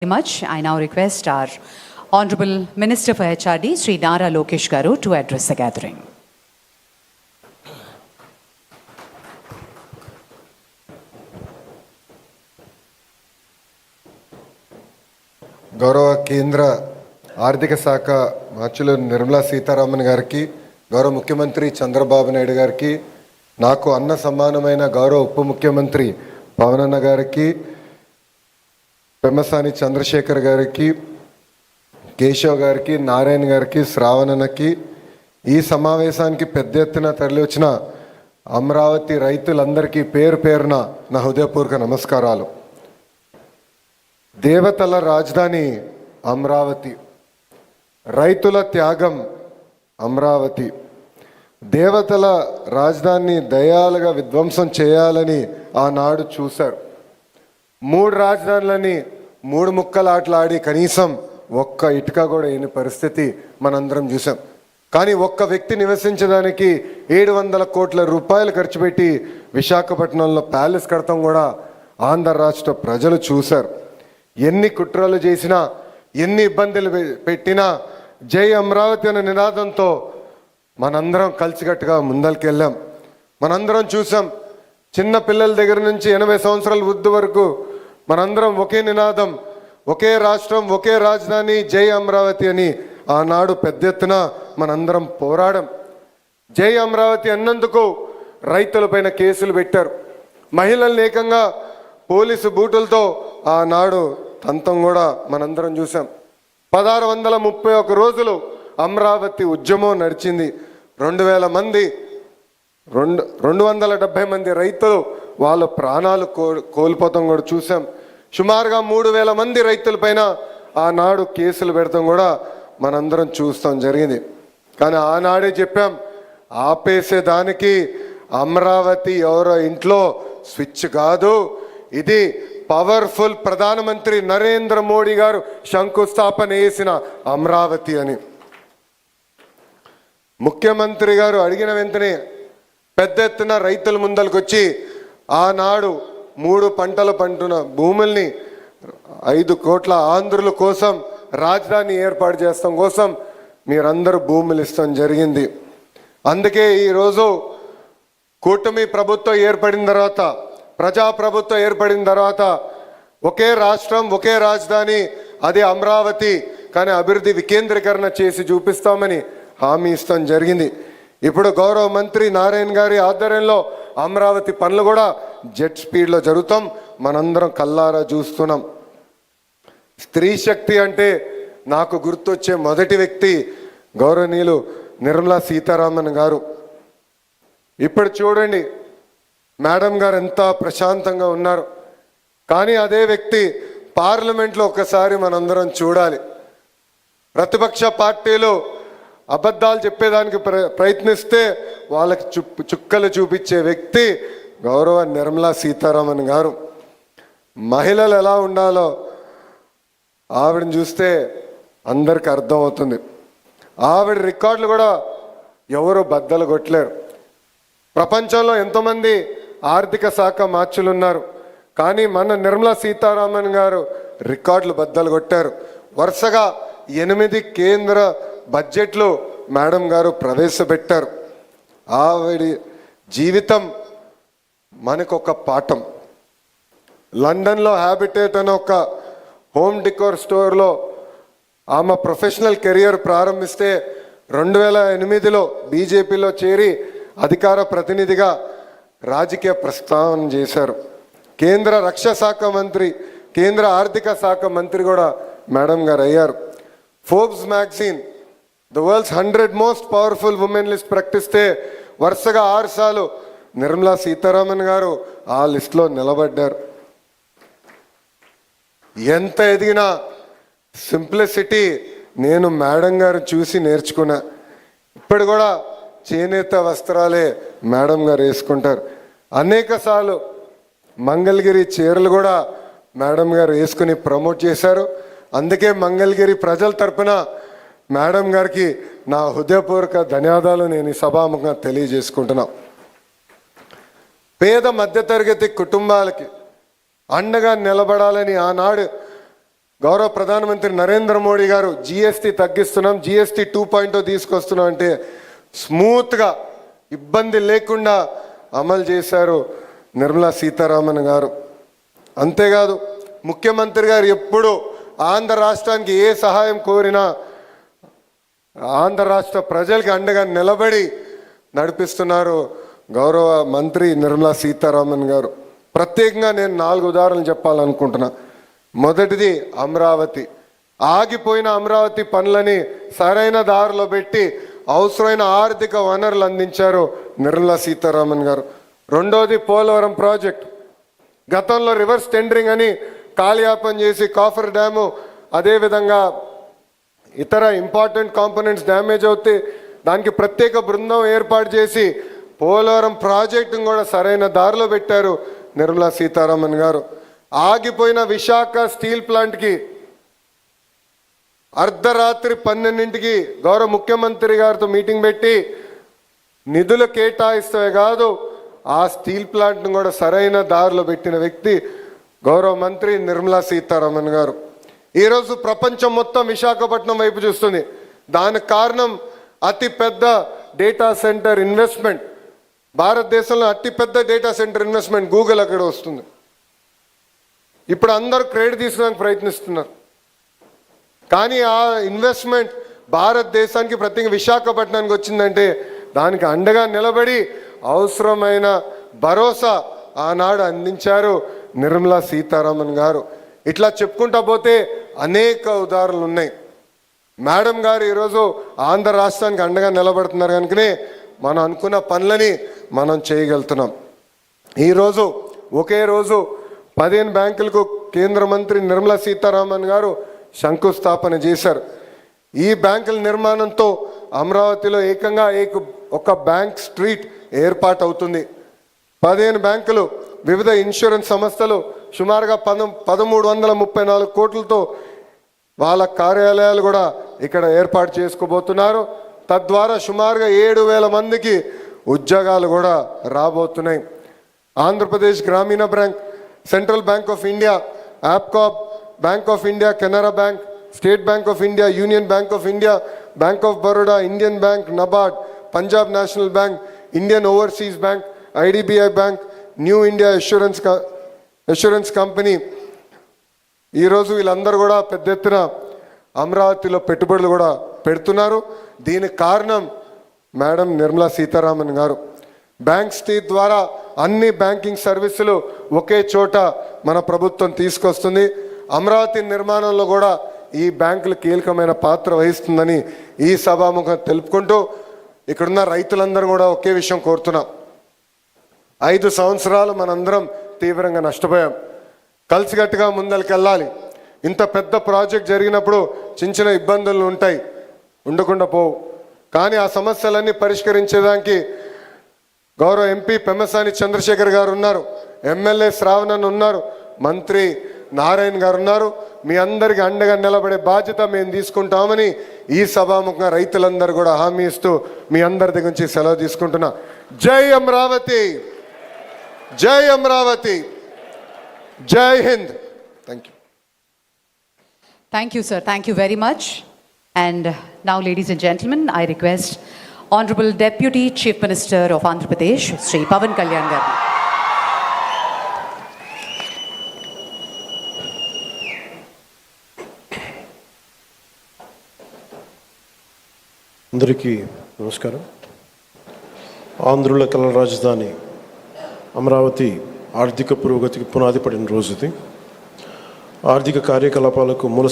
Very much. I now request our Honorable Minister for HRD, Sri Nara Lokesh Garu, to address the gathering. గౌరవ కేంద్ర ఆర్థిక శాఖ మంత్రులు నిర్మలా సీతారామన్ గారికి, గౌరవ ముఖ్యమంత్రి చంద్రబాబు నాయుడు గారికి, నాకు అన్న సమానమైన గౌరవ ఉప ముఖ్యమంత్రి పవన్ అన్న గారికి, పెమ్మసాని చంద్రశేఖర్ గారికి, కేశవ్ గారికి, నారాయణ గారికి, శ్రావణన్నకి, ఈ సమావేశానికి పెద్ద ఎత్తున తరలి వచ్చిన అమరావతి రైతులందరికీ పేరు పేరున నా హృదయపూర్వక నమస్కారాలు. దేవతల రాజధాని అమరావతి, రైతుల త్యాగం అమరావతి. దేవతల రాజధానిని దయాలుగా విధ్వంసం చేయాలని ఆనాడు చూశారు. 3 రాజధానులని 3 ముక్కలు ఆటలాడి కనీసం ఒక్క ఇటుక కూడా లేని పరిస్థితి మనందరం చూసాం. కానీ ఒక్క వ్యక్తి నివసించడానికి 700 కోట్ల రూపాయలు ఖర్చు పెట్టి విశాఖపట్నంలో ప్యాలెస్ కడతాం కూడా ఆంధ్ర రాష్ట్ర ప్రజలు చూశారు. ఎన్ని కుట్రలు చేసినా, ఎన్ని ఇబ్బందులు పెట్టినా జై అమరావతి అనే నినాదంతో మనందరం కలిసికట్టుగా ముందరికెళ్ళాం. మనందరం చూసాం, చిన్న పిల్లల దగ్గర నుంచి 80 సంవత్సరాల వృద్ధి వరకు మనందరం ఒకే నినాదం, ఒకే రాష్ట్రం, ఒకే రాజధాని, జై అమరావతి అని ఆనాడు పెద్ద ఎత్తున మనందరం పోరాడం. జై అమరావతి అన్నందుకు రైతులపైన కేసులు పెట్టారు. మహిళల్ని ఏకంగా పోలీసు బూటులతో ఆనాడు తంతం కూడా మనందరం చూసాం. 1631 రోజులు అమరావతి ఉద్యమం నడిచింది. 2000 మంది 270 మంది రైతులు వాళ్ళ ప్రాణాలు కోల్పోతాం కూడా చూసాం. సుమారుగా 3000 మంది రైతులపైన ఆనాడు కేసులు పెడతాం కూడా మనందరం చూస్తాం జరిగింది. కానీ ఆనాడే చెప్పాం, ఆపేసేదానికి అమరావతి ఎవరో ఇంట్లో స్విచ్ కాదు, ఇది పవర్ఫుల్ ప్రధానమంత్రి నరేంద్ర మోడీ గారు శంకుస్థాపన చేసిన అమరావతి అని. ముఖ్యమంత్రి గారు అడిగిన వెంటనే పెద్ద ఎత్తున రైతుల ముందరికి వచ్చి ఆనాడు 3 పంటలు పంటున్న భూముల్ని 5 కోట్ల ఆంధ్రుల కోసం రాజధాని ఏర్పాటు చేస్తాం కోసం మీరందరూ భూములు ఇస్తాం జరిగింది. అందుకే ఈరోజు కూటమి ప్రభుత్వం ఏర్పడిన తర్వాత, ప్రజాప్రభుత్వం ఏర్పడిన తర్వాత ఒకే రాష్ట్రం, ఒకే రాజధాని, అది అమరావతి, కానీ అభివృద్ధి వికేంద్రీకరణ చేసి చూపిస్తామని హామీ ఇస్తాం జరిగింది. ఇప్పుడు గౌరవ మంత్రి నారాయణ గారి ఆధ్వర్యంలో అమరావతి పనులు కూడా జెట్ స్పీడ్లో జరుగుతాం, మనందరం కల్లారా చూస్తున్నాం. స్త్రీ శక్తి అంటే నాకు గుర్తొచ్చే మొదటి వ్యక్తి గౌరవనీయులు నిర్మలా సీతారామన్ గారు. ఇప్పుడు చూడండి మేడం గారు ఎంత ప్రశాంతంగా ఉన్నారు. కానీ అదే వ్యక్తి పార్లమెంట్లో ఒకసారి మనందరం చూడాలి. ప్రతిపక్ష పార్టీలు అబద్ధాలు చెప్పేదానికి ప్రయత్నిస్తే వాళ్ళకి చుక్కలు చూపించే వ్యక్తి గౌరవ నిర్మలా సీతారామన్ గారు. మహిళలు ఎలా ఉండాలో ఆవిడని చూస్తే అందరికి అర్థమవుతుంది. ఆవిడ రికార్డులు కూడా ఎవరు బద్దలు కొట్టలేరు. ప్రపంచంలో ఎంతోమంది ఆర్థిక శాఖ మార్చులు ఉన్నారు, కానీ మన నిర్మలా సీతారామన్ గారు రికార్డులు బద్దలు కొట్టారు. వరుసగా 8 కేంద్ర బడ్జెట్లు మేడం గారు ప్రవేశపెట్టారు. ఆవిడ జీవితం మనకొక పాఠం. లండన్లో హ్యాబిటేట్ అనే ఒక హోమ్ డికోర్ స్టోర్లో ఆమె ప్రొఫెషనల్ కెరియర్ ప్రారంభిస్తే 2008లో బీజేపీలో చేరి అధికార ప్రతినిధిగా రాజకీయ ప్రస్థానం చేశారు. కేంద్ర రక్షణ శాఖ మంత్రి, కేంద్ర ఆర్థిక శాఖ మంత్రి కూడా మేడం గారు అయ్యారు. Forbes magazine the world's 100 most powerful women list ప్రకటిస్తే వరుసగా 6 సార్లు నిర్మలా సీతారామన్ గారు ఆ లిస్టులో నిలబడ్డారు. ఎంత ఎదిగినా సింప్లిసిటీ నేను మేడం గారు చూసి నేర్చుకున్నా. ఇప్పుడు కూడా చేనేత వస్త్రాలే మేడం గారు వేసుకుంటారు. అనేక సార్లు మంగళగిరి చీరలు కూడా మేడం గారు వేసుకుని ప్రమోట్ చేశారు. అందుకే మంగళగిరి ప్రజల తరపున మేడం గారికి నా హృదయపూర్వక ధన్యవాదాలు నేను ఈ సభాముఖంగా తెలియజేసుకుంటున్నా. పేద మధ్యతరగతి కుటుంబాలకి అండగా నిలబడాలని ఆనాడు గౌరవ ప్రధానమంత్రి నరేంద్ర మోడీ గారు జిఎస్టీ తగ్గిస్తున్నాం, జిఎస్టీ 2.0 తీసుకొస్తున్నాం అంటే స్మూత్గా ఇబ్బంది లేకుండా అమలు చేశారు నిర్మలా సీతారామన్ గారు. అంతేకాదు ముఖ్యమంత్రి గారు ఎప్పుడు ఆంధ్ర రాష్ట్రానికి ఏ సహాయం కోరినా ఆంధ్ర రాష్ట్ర ప్రజలకి అండగా నిలబడి నడిపిస్తున్నారు గౌరవ మంత్రి నిర్మలా సీతారామన్ గారు. ప్రత్యేకంగా నేను 4 ఉదాహరణలు చెప్పాలనుకుంటున్నా. మొదటిది అమరావతి. ఆగిపోయిన అమరావతి పనులని సరైన దారిలో పెట్టి అవసరమైన ఆర్థిక వనరులు అందించారు నిర్మలా సీతారామన్ గారు. రెండోది పోలవరం ప్రాజెక్ట్. గతంలో రివర్స్ టెండరింగ్ అని కాలయాపన చేసి కాఫర్ డ్యాము అదేవిధంగా ఇతర ఇంపార్టెంట్ కాంపోనెంట్స్ డ్యామేజ్ అవుతే దానికి ప్రత్యేక బృందం ఏర్పాటు చేసి పోలవరం ప్రాజెక్టును కూడా సరైన దారిలో పెట్టారు నిర్మలా సీతారామన్ గారు. ఆగిపోయిన విశాఖ స్టీల్ ప్లాంట్కి అర్ధరాత్రి 12ంటికి గౌరవ ముఖ్యమంత్రి గారితో మీటింగ్ పెట్టి నిధులు కేటాయిస్తే కాదు ఆ స్టీల్ ప్లాంట్ను కూడా సరైన దారిలో పెట్టిన వ్యక్తి గౌరవ మంత్రి నిర్మలా సీతారామన్ గారు. ఈరోజు ప్రపంచం మొత్తం విశాఖపట్నం వైపు చూస్తుంది. దానికి కారణం అతిపెద్ద డేటా సెంటర్ ఇన్వెస్ట్మెంట్. భారతదేశంలో అతిపెద్ద డేటా సెంటర్ ఇన్వెస్ట్మెంట్ గూగుల్ అక్కడ వస్తుంది. ఇప్పుడు అందరూ క్రెడిట్ తీసుకోవడానికి ప్రయత్నిస్తున్నారు. కానీ ఆ ఇన్వెస్ట్మెంట్ భారతదేశానికి ప్రత్యేక విశాఖపట్నానికి వచ్చిందంటే దానికి అండగా నిలబడి అవసరమైన భరోసా ఆనాడు అందించారు నిర్మలా సీతారామన్ గారు. ఇట్లా చెప్పుకుంటా పోతే అనేక ఉదాహరణలు ఉన్నాయి. మేడం గారు ఈరోజు ఆంధ్ర రాష్ట్రానికి అండగా నిలబడుతున్నారు కనుకనే మనం అనుకున్న పనులని మనం చేయగలుగుతున్నాం. ఈరోజు ఒకే రోజు 15 బ్యాంకులకు కేంద్ర మంత్రి నిర్మలా సీతారామన్ గారు శంకుస్థాపన చేశారు. ఈ బ్యాంకుల నిర్మాణంతో అమరావతిలో ఏకంగా ఒక బ్యాంక్ స్ట్రీట్ ఏర్పాటు అవుతుంది. 15 బ్యాంకులు, వివిధ ఇన్సూరెన్స్ సంస్థలు సుమారుగా 1334 కోట్లతో వాళ్ళ కార్యాలయాలు కూడా ఇక్కడ ఏర్పాటు చేసుకోబోతున్నారు. తద్వారా సుమారుగా 7,000 మందికి ఉద్యోగాలు కూడా రాబోతున్నాయి. ఆంధ్రప్రదేశ్ గ్రామీణ bank, central bank of India, యాప్కాప్, bank of India, Canara bank, state bank of India, union bank of India, bank of Baroda, Indian bank, NABARD, Punjab national bank, Indian overseas bank, IDBI bank, new India assurance company. ఈరోజు వీళ్ళందరూ కూడా పెద్ద ఎత్తున అమరావతిలో పెట్టుబడులు కూడా పెడుతున్నారు. దీనికి కారణం మేడం నిర్మలా సీతారామన్ గారు. బ్యాంక్ స్టేట్ ద్వారా అన్ని బ్యాంకింగ్ సర్వీసులు ఒకే చోట మన ప్రభుత్వం తీసుకొస్తుంది. అమరావతి నిర్మాణంలో కూడా ఈ బ్యాంకులు కీలకమైన పాత్ర వహిస్తుందని ఈ సభాముఖం తెలుపుకుంటూ ఇక్కడున్న రైతులందరూ కూడా ఒకే విషయం కోరుతున్నాం. 5 సంవత్సరాలు మనందరం తీవ్రంగా నష్టపోయాం. కలిసికట్టుగా ముందరికెళ్ళాలి. ఇంత పెద్ద ప్రాజెక్ట్ జరిగినప్పుడు చిన్న ఇబ్బందులు ఉంటాయి, ఉండకుండా పోవు. కానీ ఆ సమస్యలన్నీ పరిష్కరించేదానికి గౌరవ ఎంపీ పెమ్మసాని చంద్రశేఖర్ గారు ఉన్నారు, ఎమ్మెల్యే శ్రావణన్ ఉన్నారు, మంత్రి నారాయణ గారు ఉన్నారు. మీ అందరికీ అండగా నిలబడే బాధ్యత మేము తీసుకుంటామని ఈ సభాముఖంగా రైతులందరూ కూడా హామీ ఇస్తూ మీ అందరి దగ్గర నుంచి సెలవు తీసుకుంటున్నా. జై అమరావతి, జై అమరావతి, జై Hind. Thank you. Thank you, sir. Thank you very much. And now, ladies and gentlemen, I request Honorable Deputy Chief Minister of Andhra Pradesh, Sri Pavan Kalyan garu. అందరికీ నమస్కారం. ఆంధ్రుల కళల రాజధాని అమరావతి ఆర్థిక పురోగతికి పునాది పడిన రోజు ఇది. ఆర్థిక కార్యకలాపాలకు మూల